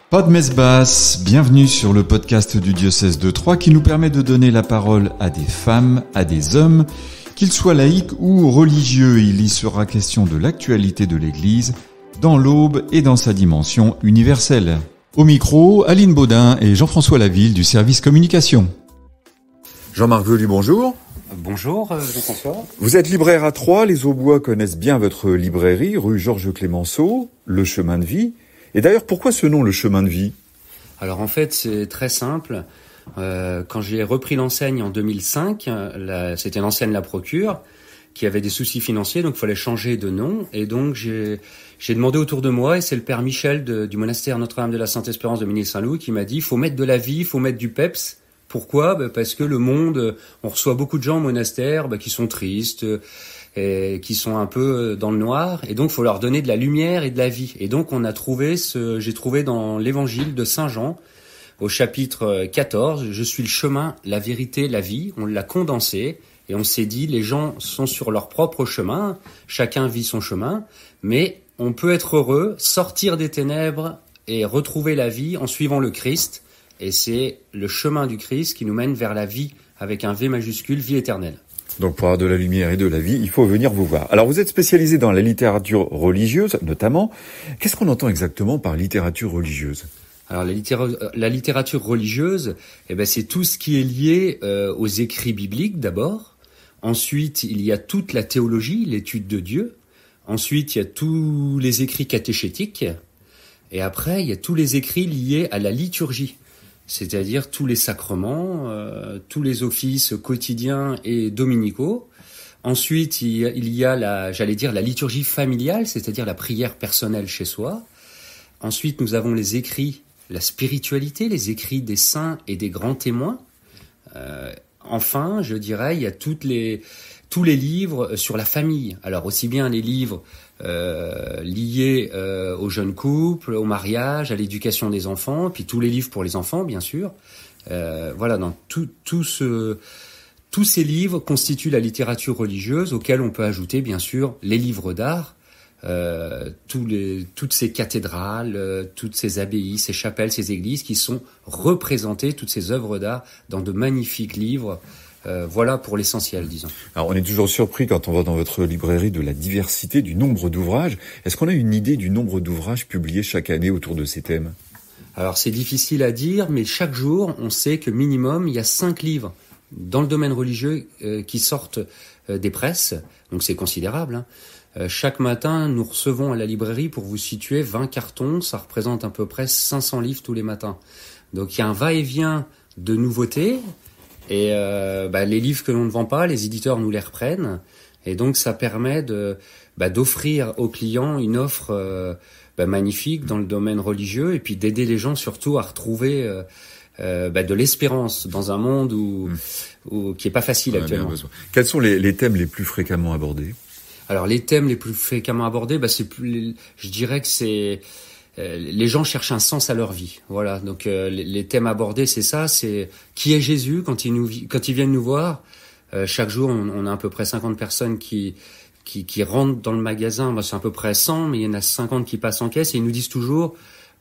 Pas de messe basse, bienvenue sur le podcast du diocèse de Troyes qui nous permet de donner la parole à des femmes, à des hommes, qu'ils soient laïcs ou religieux. Il y sera question de l'actualité de l'Église, dans l'aube et dans sa dimension universelle. Au micro, Aline Baudin et Jean-François Laville du service communication. Jean-Marc Velu, bonjour. Bonjour Jean-François. Vous êtes libraire à Troyes, les Aubois connaissent bien votre librairie, rue Georges Clémenceau, Le Chemin de Vie. Et d'ailleurs, pourquoi ce nom, Le Chemin de Vie ? Alors en fait, c'est très simple. Quand j'ai repris l'enseigne en 2005, c'était l'ancienne La Procure, qui avait des soucis financiers, donc il fallait changer de nom. Et donc j'ai demandé autour de moi, et c'est le père Michel du monastère Notre-Dame de la Sainte-Espérance de Ménil-Saint-Loup qui m'a dit « il faut mettre de la vie, il faut mettre du peps ». Pourquoi ? Parce que le monde, on reçoit beaucoup de gens au monastère qui sont tristes, et qui sont un peu dans le noir, et donc il faut leur donner de la lumière et de la vie. Et donc j'ai trouvé dans l'évangile de Saint Jean, au chapitre 14, « Je suis le chemin, la vérité, la vie ». On l'a condensé, et on s'est dit, les gens sont sur leur propre chemin, chacun vit son chemin, mais on peut être heureux, sortir des ténèbres et retrouver la vie en suivant le Christ, et c'est le chemin du Christ qui nous mène vers la vie, avec un V majuscule, vie éternelle. Donc pour avoir de la lumière et de la vie, il faut venir vous voir. Alors vous êtes spécialisé dans la littérature religieuse, notamment. Qu'est-ce qu'on entend exactement par littérature religieuse ? Alors la littérature religieuse, c'est tout ce qui est lié aux écrits bibliques d'abord. Ensuite, il y a toute la théologie, l'étude de Dieu. Ensuite, il y a tous les écrits catéchétiques. Et après, il y a tous les écrits liés à la liturgie. C'est-à-dire tous les sacrements, tous les offices quotidiens et dominicaux. Ensuite, il y a la liturgie familiale, c'est-à-dire la prière personnelle chez soi. Ensuite, nous avons les écrits, la spiritualité, les écrits des saints et des grands témoins. Enfin, je dirais, il y a tous les livres sur la famille. Alors, aussi bien les livres liés aux jeunes couples, au mariage, à l'éducation des enfants, puis tous les livres pour les enfants, bien sûr. Donc tous ces livres constituent la littérature religieuse, auquel on peut ajouter, bien sûr, les livres d'art, toutes ces cathédrales, toutes ces abbayes, ces chapelles, ces églises qui sont représentées, toutes ces œuvres d'art, dans de magnifiques livres. Voilà pour l'essentiel, disons. Alors, on est toujours surpris quand on va dans votre librairie de la diversité, du nombre d'ouvrages. Est-ce qu'on a une idée du nombre d'ouvrages publiés chaque année autour de ces thèmes ? Alors, c'est difficile à dire, mais chaque jour, on sait que minimum, il y a 5 livres dans le domaine religieux qui sortent des presses. Donc, c'est considérable. Chaque matin, nous recevons à la librairie, pour vous situer, 20 cartons. Ça représente à peu près 500 livres tous les matins. Donc, il y a un va-et-vient de nouveautés. Et les livres que l'on ne vend pas, les éditeurs nous les reprennent, et donc ça permet d'offrir aux clients une offre magnifique dans le domaine religieux, et puis d'aider les gens surtout à retrouver de l'espérance dans un monde qui est pas facile actuellement. Quels sont les thèmes les plus fréquemment abordés ? Alors les thèmes les plus fréquemment abordés, je dirais que c'est les gens cherchent un sens à leur vie. Voilà. Donc les thèmes abordés, c'est ça. C'est qui est Jésus quand ils viennent nous voir. Chaque jour, on a à peu près 50 personnes qui rentrent dans le magasin. C'est à peu près 100, mais il y en a 50 qui passent en caisse et ils nous disent toujours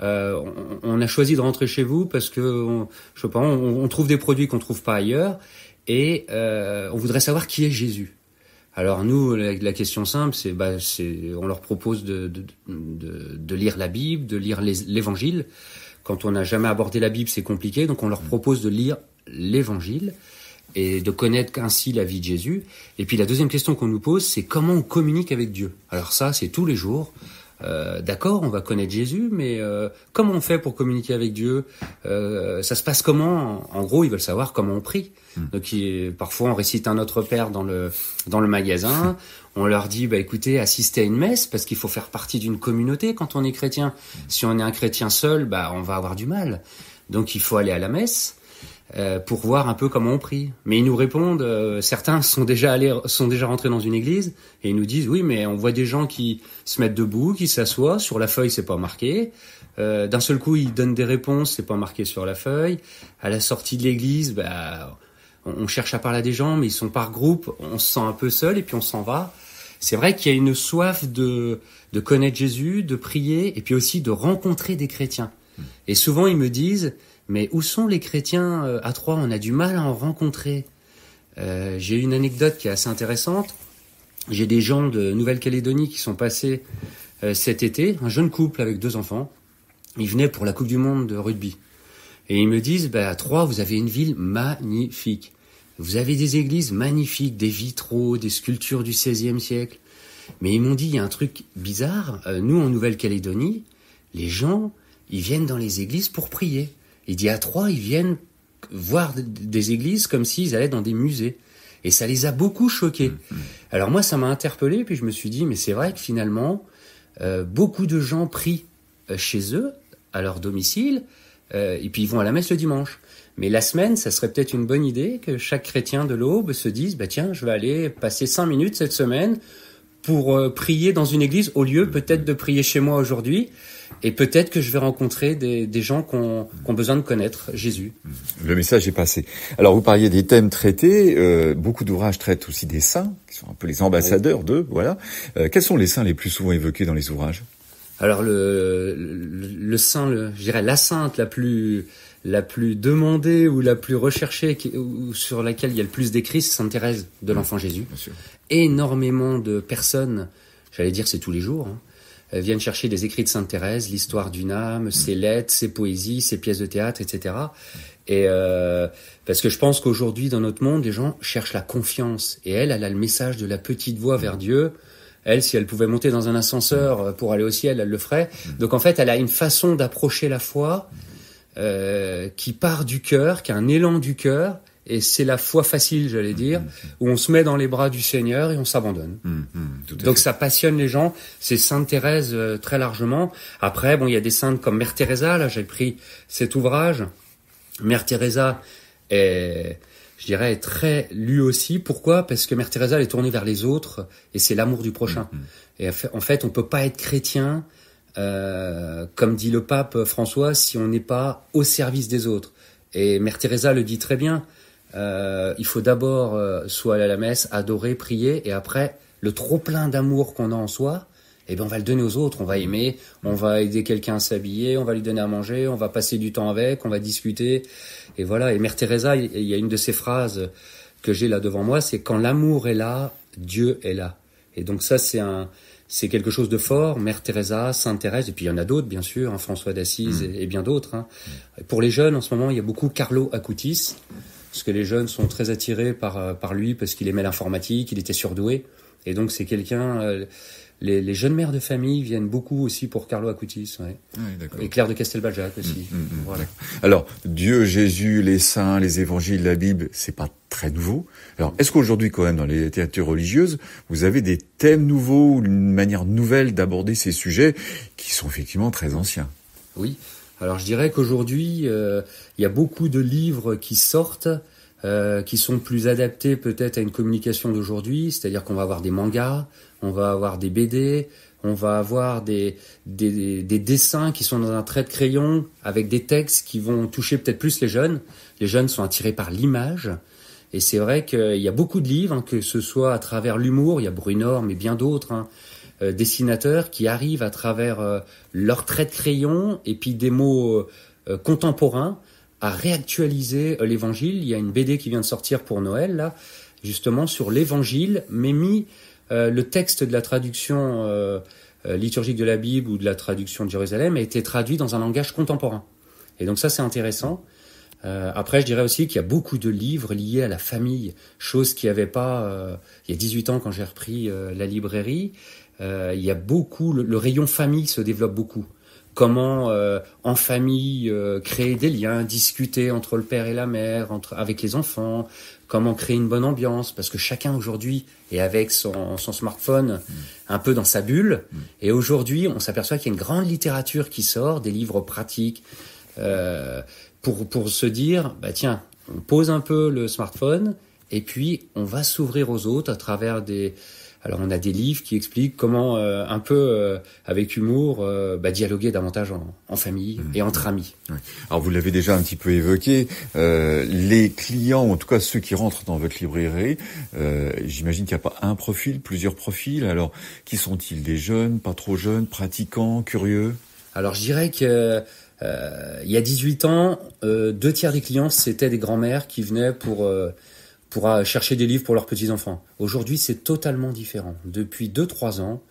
on a choisi de rentrer chez vous parce que on trouve des produits qu'on trouve pas ailleurs et on voudrait savoir qui est Jésus. Alors nous, la question simple, on leur propose de lire la Bible, de lire l'Évangile. Quand on n'a jamais abordé la Bible, c'est compliqué, donc on leur propose de lire l'Évangile et de connaître ainsi la vie de Jésus. Et puis la deuxième question qu'on nous pose, c'est comment on communique avec Dieu. Alors ça, c'est tous les jours. D'accord, on va connaître Jésus, mais comment on fait pour communiquer avec Dieu ? Ça se passe comment ? En gros, ils veulent savoir comment on prie. Donc parfois on récite un Notre Père dans le magasin. On leur dit écoutez, assistez à une messe parce qu'il faut faire partie d'une communauté quand on est chrétien. Si on est un chrétien seul, on va avoir du mal. Donc il faut aller à la messe. Pour voir un peu comment on prie. Mais ils nous répondent, certains sont déjà rentrés dans une église et ils nous disent oui, mais on voit des gens qui se mettent debout, qui s'assoient, sur la feuille c'est pas marqué. D'un seul coup ils donnent des réponses, c'est pas marqué sur la feuille. À la sortie de l'église, on cherche à parler à des gens, mais ils sont par groupe, on se sent un peu seul et puis on s'en va. C'est vrai qu'il y a une soif de connaître Jésus, de prier et puis aussi de rencontrer des chrétiens. Et souvent ils me disent, mais où sont les chrétiens à Troyes? On a du mal à en rencontrer. J'ai une anecdote qui est assez intéressante. J'ai des gens de Nouvelle-Calédonie qui sont passés cet été, un jeune couple avec 2 enfants. Ils venaient pour la Coupe du Monde de rugby. Et ils me disent, à Troyes, vous avez une ville magnifique. Vous avez des églises magnifiques, des vitraux, des sculptures du XVIe siècle. Mais ils m'ont dit, il y a un truc bizarre. Nous, en Nouvelle-Calédonie, les gens, ils viennent dans les églises pour prier. Il dit, à Troyes, ils viennent voir des églises comme s'ils allaient dans des musées. Et ça les a beaucoup choqués. Alors moi, ça m'a interpellé, puis je me suis dit, mais c'est vrai que finalement, beaucoup de gens prient chez eux, à leur domicile, et puis ils vont à la messe le dimanche. Mais la semaine, ça serait peut-être une bonne idée que chaque chrétien de l'Aube se dise, tiens, je vais aller passer 5 minutes cette semaine pour prier dans une église, au lieu peut-être de prier chez moi aujourd'hui. Et peut-être que je vais rencontrer des gens qui ont besoin de connaître Jésus. Le message est passé. Alors, vous parliez des thèmes traités. Beaucoup d'ouvrages traitent aussi des saints, qui sont un peu les ambassadeurs d'eux. Voilà. Quels sont les saints les plus souvent évoqués dans les ouvrages? Alors, le saint, je dirais la sainte la plus demandée ou la plus recherchée, ou sur laquelle il y a le plus d'écrits, c'est Sainte Thérèse de l'Enfant Jésus. Bien sûr. Énormément de personnes, j'allais dire c'est tous les jours, viennent chercher des écrits de Sainte Thérèse, l'histoire d'une âme, ses lettres, ses poésies, ses pièces de théâtre, etc. Et parce que je pense qu'aujourd'hui, dans notre monde, les gens cherchent la confiance. Et elle a le message de la petite voix vers Dieu. Elle, si elle pouvait monter dans un ascenseur pour aller au ciel, elle le ferait. Donc en fait, elle a une façon d'approcher la foi qui part du cœur, qui a un élan du cœur. Et c'est la foi facile, j'allais dire, où on se met dans les bras du Seigneur et on s'abandonne. Donc ça passionne les gens. C'est Sainte Thérèse très largement. Après, il y a des saintes comme Mère Teresa. Là, j'ai pris cet ouvrage. Mère Teresa est, je dirais, est très lue aussi. Pourquoi? Parce que Mère Teresa, elle est tournée vers les autres et c'est l'amour du prochain. Et en fait, on peut pas être chrétien, comme dit le pape François, si on n'est pas au service des autres. Et Mère Teresa le dit très bien. Il faut d'abord soit aller à la messe, adorer, prier, et après le trop plein d'amour qu'on a en soi, on va le donner aux autres. On va aimer, on va aider quelqu'un à s'habiller, on va lui donner à manger, on va passer du temps avec, on va discuter, et voilà. Et Mère Teresa, il y a une de ces phrases que j'ai là devant moi, c'est quand l'amour est là, Dieu est là. Et donc ça, c'est quelque chose de fort. Mère Teresa, Sainte Thérèse, et puis il y en a d'autres, bien sûr, François d'Assise et bien d'autres. Pour les jeunes, en ce moment, il y a beaucoup Carlo Acutis, parce que les jeunes sont très attirés par lui, parce qu'il aimait l'informatique, il était surdoué. Et donc c'est quelqu'un... les jeunes mères de famille viennent beaucoup aussi pour Carlo Acutis. Ouais. Oui, d'accord. Et Claire de Castelbajac aussi. Voilà. Alors, Dieu, Jésus, les saints, les évangiles, la Bible, c'est pas très nouveau. Alors, est-ce qu'aujourd'hui, quand même, dans les littératures religieuses, vous avez des thèmes nouveaux, ou une manière nouvelle d'aborder ces sujets qui sont effectivement très anciens? Oui. Alors je dirais qu'aujourd'hui, il y a beaucoup de livres qui sortent, qui sont plus adaptés peut-être à une communication d'aujourd'hui, c'est-à-dire qu'on va avoir des mangas, on va avoir des BD, on va avoir des dessins qui sont dans un trait de crayon avec des textes qui vont toucher peut-être plus les jeunes. Les jeunes sont attirés par l'image. Et c'est vrai qu'il y a beaucoup de livres, que ce soit à travers l'humour, il y a Brunor, mais bien d'autres, dessinateurs qui arrivent à travers leurs traits de crayon et puis des mots contemporains à réactualiser l'évangile. Il y a une BD qui vient de sortir pour Noël, là, justement sur l'évangile, mais mis le texte de la traduction liturgique de la Bible ou de la traduction de Jérusalem a été traduit dans un langage contemporain. Et donc ça, c'est intéressant. Après, je dirais aussi qu'il y a beaucoup de livres liés à la famille, chose qu'il n'y avait pas il y a 18 ans quand j'ai repris la librairie. Il y a beaucoup, le rayon famille se développe beaucoup. Comment en famille créer des liens, discuter entre le père et la mère, avec les enfants, comment créer une bonne ambiance, parce que chacun aujourd'hui est avec son smartphone un peu dans sa bulle. Et aujourd'hui, on s'aperçoit qu'il y a une grande littérature qui sort, des livres pratiques, pour se dire, tiens, on pose un peu le smartphone et puis on va s'ouvrir aux autres à travers alors on a des livres qui expliquent comment un peu avec humour dialoguer davantage en famille et entre amis. Ouais. Alors vous l'avez déjà un petit peu évoqué, les clients, en tout cas ceux qui rentrent dans votre librairie, j'imagine qu'il n'y a pas un profil, plusieurs profils. Alors qui sont-ils? Des jeunes, pas trop jeunes, pratiquants, curieux? Alors je dirais que Il y a 18 ans, 2/3 des clients, c'était des grands-mères qui venaient pour chercher des livres pour leurs petits-enfants. Aujourd'hui, c'est totalement différent. Depuis 2-3 ans,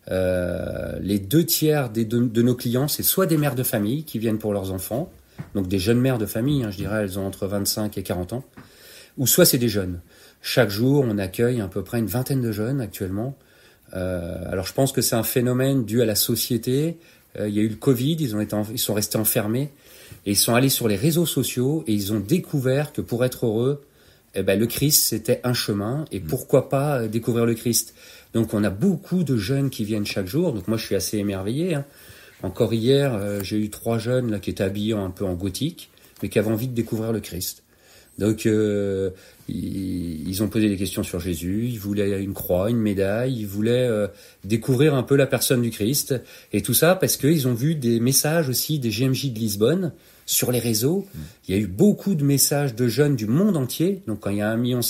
les 2/3 de nos clients, c'est soit des mères de famille qui viennent pour leurs enfants, donc des jeunes mères de famille, je dirais, elles ont entre 25 et 40 ans, ou soit c'est des jeunes. Chaque jour, on accueille à peu près une vingtaine de jeunes actuellement. Alors je pense que c'est un phénomène dû à la société. Il y a eu le Covid, ils sont restés enfermés et ils sont allés sur les réseaux sociaux et ils ont découvert que pour être heureux, le Christ c'était un chemin et pourquoi pas découvrir le Christ. Donc on a beaucoup de jeunes qui viennent chaque jour. Donc moi je suis assez émerveillé. Encore hier, j'ai eu 3 jeunes là qui étaient habillés un peu en gothique, mais qui avaient envie de découvrir le Christ. Donc ils ont posé des questions sur Jésus, ils voulaient une croix, une médaille, ils voulaient découvrir un peu la personne du Christ, et tout ça parce qu'ils ont vu des messages aussi des GMJ de Lisbonne sur les réseaux. Il y a eu beaucoup de messages de jeunes du monde entier. Donc quand il y a 1,5 million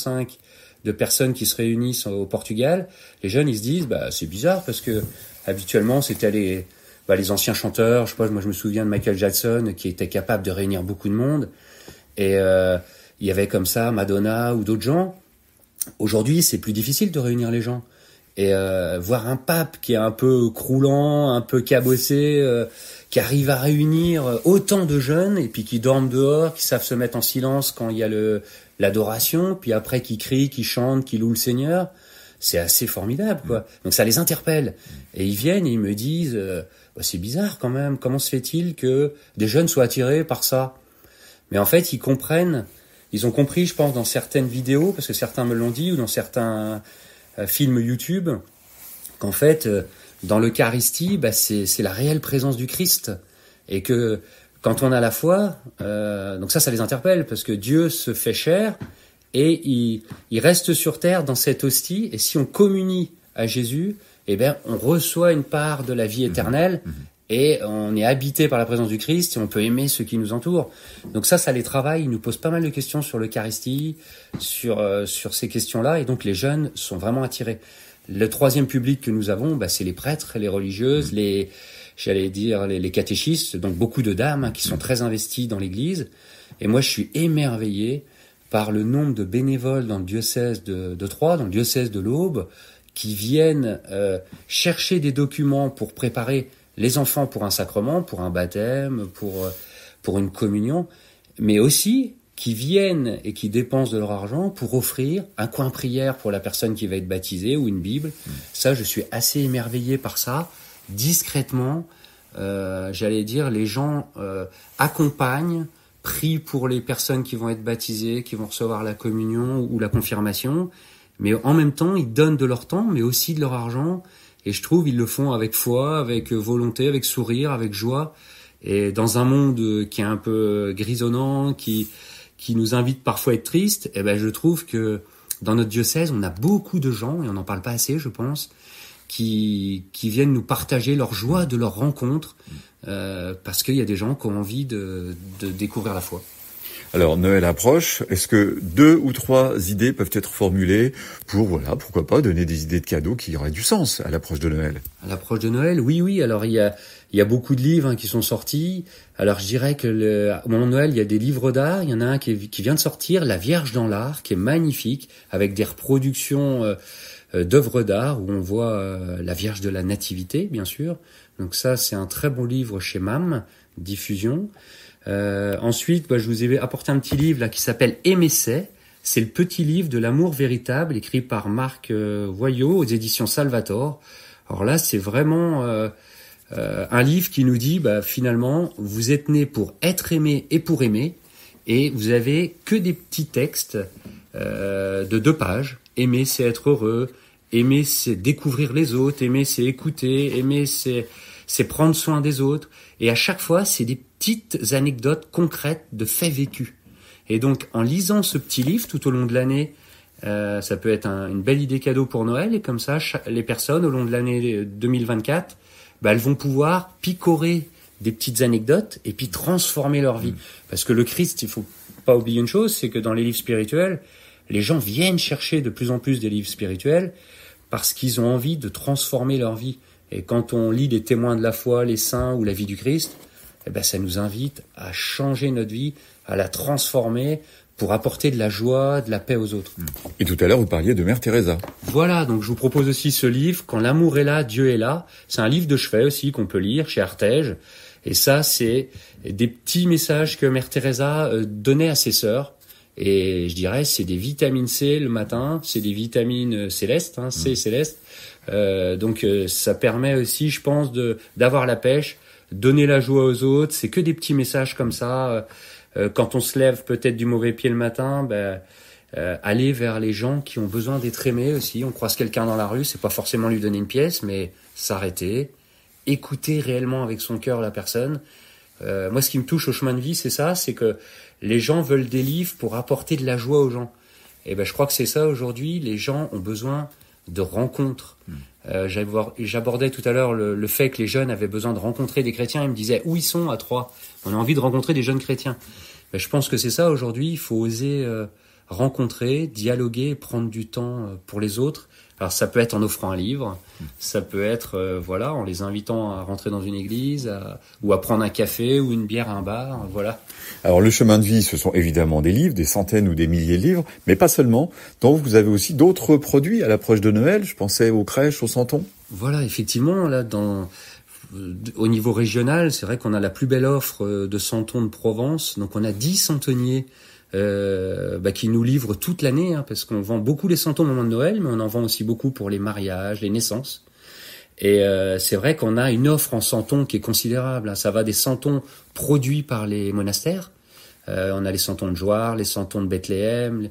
de personnes qui se réunissent au Portugal, les jeunes ils se disent c'est bizarre parce que habituellement c'était les anciens chanteurs, je sais pas, moi je me souviens de Michael Jackson qui était capable de réunir beaucoup de monde, et il y avait comme ça Madonna ou d'autres gens. Aujourd'hui, c'est plus difficile de réunir les gens. Et voir un pape qui est un peu croulant, un peu cabossé, qui arrive à réunir autant de jeunes, et puis qui dorment dehors, qui savent se mettre en silence quand il y a l'adoration, puis après qui crient, qui chantent, qui louent le Seigneur, c'est assez formidable, quoi. Donc ça les interpelle. Et ils viennent et ils me disent, c'est bizarre quand même, comment se fait-il que des jeunes soient attirés par ça? Mais en fait, ils ont compris, je pense, dans certaines vidéos, parce que certains me l'ont dit, ou dans certains films YouTube, qu'en fait, dans l'Eucharistie, c'est la réelle présence du Christ. Et que quand on a la foi, donc ça les interpelle, parce que Dieu se fait chair, et il reste sur terre dans cette hostie, et si on communie à Jésus, on reçoit une part de la vie éternelle, et on est habité par la présence du Christ et on peut aimer ceux qui nous entourent. Donc ça les travaille, ils nous posent pas mal de questions sur l'Eucharistie, sur ces questions-là, et donc les jeunes sont vraiment attirés. Le 3e public que nous avons, c'est les prêtres, les religieuses, les catéchistes, donc beaucoup de dames qui sont très investies dans l'Église. Et moi je suis émerveillé par le nombre de bénévoles dans le diocèse de Troyes, dans le diocèse de l'Aube, qui viennent chercher des documents pour préparer les enfants pour un sacrement, pour un baptême, pour une communion, mais aussi qui viennent et qui dépensent de leur argent pour offrir un coin prière pour la personne qui va être baptisée ou une Bible. Ça, je suis assez émerveillé par ça. Discrètement, les gens accompagnent, prient pour les personnes qui vont être baptisées, qui vont recevoir la communion ou la confirmation, mais en même temps, ils donnent de leur temps, mais aussi de leur argent. Et je trouve ils le font avec foi, avec volonté, avec sourire, avec joie. Et dans un monde qui est un peu grisonnant, qui nous invite parfois à être triste, je trouve que dans notre diocèse, on a beaucoup de gens, et on n'en parle pas assez, je pense, qui viennent nous partager leur joie de leur rencontre, parce qu'il y a des gens qui ont envie de découvrir la foi. Alors, Noël approche. Est-ce que 2 ou 3 idées peuvent être formulées pour, pourquoi pas, donner des idées de cadeaux qui auraient du sens à l'approche de Noël? À l'approche de Noël, oui. Alors, il y a beaucoup de livres qui sont sortis. Alors, je dirais que au moment de Noël, il y a des livres d'art. Il y en a un qui vient de sortir, La Vierge dans l'art, qui est magnifique, avec des reproductions d'œuvres d'art où on voit la Vierge de la Nativité, bien sûr. Donc ça, c'est un très bon livre chez MAM, Diffusion. Ensuite, je vous ai apporté un petit livre là qui s'appelle Aimer c'est. C'est le petit livre de l'amour véritable écrit par Marc Voyot aux éditions Salvator. Alors là, c'est vraiment un livre qui nous dit finalement, vous êtes né pour être aimé et pour aimer, et vous avez que des petits textes de 2 pages. Aimer, c'est être heureux. Aimer, c'est découvrir les autres. Aimer, c'est écouter. Aimer, c'est prendre soin des autres. Et à chaque fois, c'est des petites anecdotes concrètes de faits vécus. Et donc, en lisant ce petit livre tout au long de l'année, ça peut être une belle idée cadeau pour Noël. Et comme ça, les personnes, au long de l'année 2024, elles vont pouvoir picorer des petites anecdotes et puis transformer leur vie. Parce que le Christ, il faut pas oublier une chose, c'est que dans les livres spirituels, les gens viennent chercher de plus en plus des livres spirituels parce qu'ils ont envie de transformer leur vie. Et quand on lit les témoins de la foi, les saints ou la vie du Christ, eh ben, ça nous invite à changer notre vie, à la transformer pour apporter de la joie, de la paix aux autres. Et tout à l'heure, vous parliez de Mère Teresa. Voilà, donc je vous propose aussi ce livre, Quand l'amour est là, Dieu est là. C'est un livre de chevet aussi qu'on peut lire chez Artege. Et ça, c'est des petits messages que Mère Teresa donnait à ses sœurs. Et je dirais, c'est des vitamines C le matin, c'est des vitamines célestes, C céleste. Donc ça permet aussi, je pense, d'avoir la pêche, donner la joie aux autres. C'est que des petits messages comme ça. Quand on se lève peut-être du mauvais pied le matin, aller vers les gens qui ont besoin d'être aimés aussi. On croise quelqu'un dans la rue, c'est pas forcément lui donner une pièce, mais s'arrêter, écouter réellement avec son cœur la personne. Moi, ce qui me touche au chemin de vie, c'est ça, c'est que les gens veulent des livres pour apporter de la joie aux gens. Et je crois que c'est ça aujourd'hui. Les gens ont besoin de rencontres. J'abordais tout à l'heure le fait que les jeunes avaient besoin de rencontrer des chrétiens. Ils me disaient où ils sont à Troyes. On a envie de rencontrer des jeunes chrétiens. Je pense que c'est ça aujourd'hui. Il faut oser rencontrer, dialoguer, prendre du temps pour les autres. Alors ça peut être en offrant un livre, ça peut être en les invitant à rentrer dans une église, ou à prendre un café ou une bière à un bar, voilà. Alors le chemin de vie, ce sont évidemment des livres, des centaines ou des milliers de livres, mais pas seulement. Donc vous avez aussi d'autres produits à l'approche de Noël. Je pensais aux crèches, aux santons. Voilà, effectivement, là au niveau régional, c'est vrai qu'on a la plus belle offre de santons de Provence. Donc on a 10 santonniers qui nous livrent toute l'année, parce qu'on vend beaucoup les santons au moment de Noël, mais on en vend aussi beaucoup pour les mariages, les naissances. Et c'est vrai qu'on a une offre en santons qui est considérable. Ça va des santons produits par les monastères. On a les santons de Jouarre, les santons de Bethléem,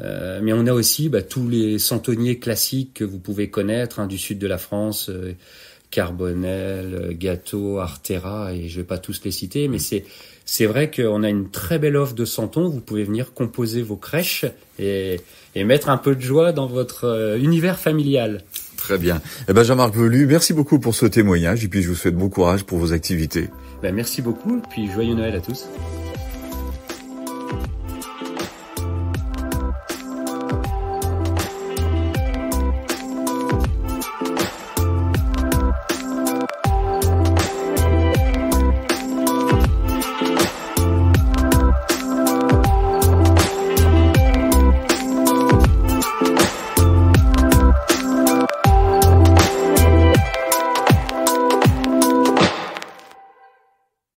mais on a aussi tous les santonniers classiques que vous pouvez connaître du sud de la France, Carbonel, Gâteau, Artera, et je vais pas tous les citer, mais c'est vrai qu'on a une très belle offre de santons. Vous pouvez venir composer vos crèches et mettre un peu de joie dans votre univers familial. Très bien. Jean-Marc Velu, merci beaucoup pour ce témoignage et puis je vous souhaite bon courage pour vos activités. Merci beaucoup, puis joyeux Noël à tous.